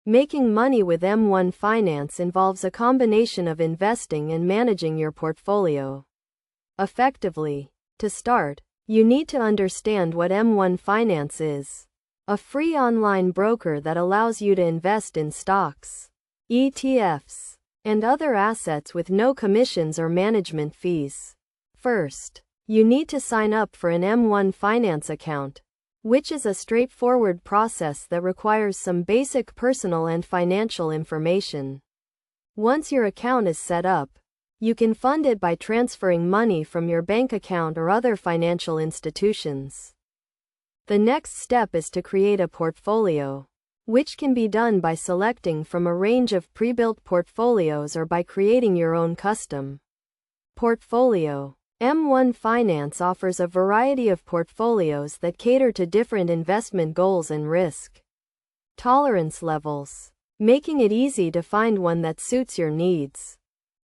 Making money with M1 Finance involves a combination of investing and managing your portfolio effectively. To start, you need to understand what M1 Finance is. A free online broker that allows you to invest in stocks, ETFs, and other assets with no commissions or management fees. First, you need to sign up for an M1 Finance account, which is a straightforward process that requires some basic personal and financial information. Once your account is set up, you can fund it by transferring money from your bank account or other financial institutions. The next step is to create a portfolio, which can be done by selecting from a range of pre-built portfolios or by creating your own custom portfolio. M1 Finance offers a variety of portfolios that cater to different investment goals and risk tolerance levels, making it easy to find one that suits your needs.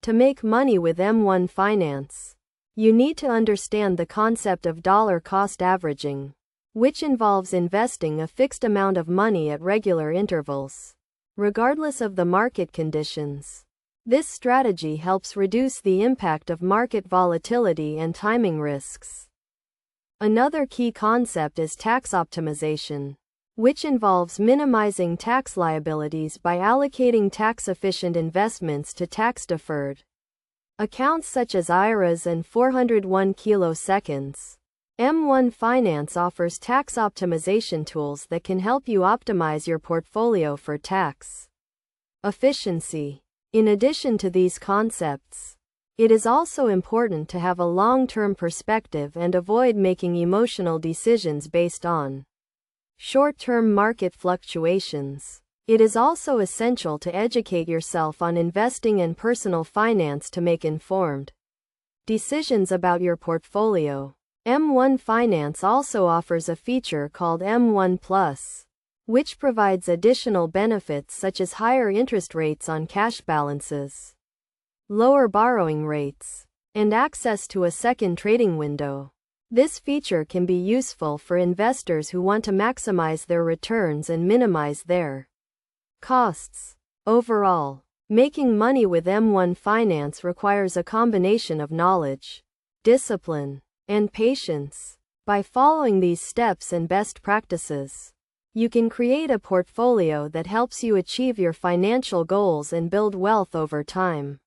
To make money with M1 Finance, you need to understand the concept of dollar cost averaging, which involves investing a fixed amount of money at regular intervals, regardless of the market conditions. This strategy helps reduce the impact of market volatility and timing risks. Another key concept is tax optimization, which involves minimizing tax liabilities by allocating tax-efficient investments to tax-deferred accounts such as IRAs and 401 kiloseconds. M1 Finance offers tax optimization tools that can help you optimize your portfolio for tax efficiency. In addition to these concepts, it is also important to have a long-term perspective and avoid making emotional decisions based on short-term market fluctuations. It is also essential to educate yourself on investing and personal finance to make informed decisions about your portfolio. M1 Finance also offers a feature called M1 Plus, which provides additional benefits such as higher interest rates on cash balances, lower borrowing rates, and access to a second trading window. This feature can be useful for investors who want to maximize their returns and minimize their costs. Overall, making money with M1 Finance requires a combination of knowledge, discipline, and patience. By following these steps and best practices, you can create a portfolio that helps you achieve your financial goals and build wealth over time.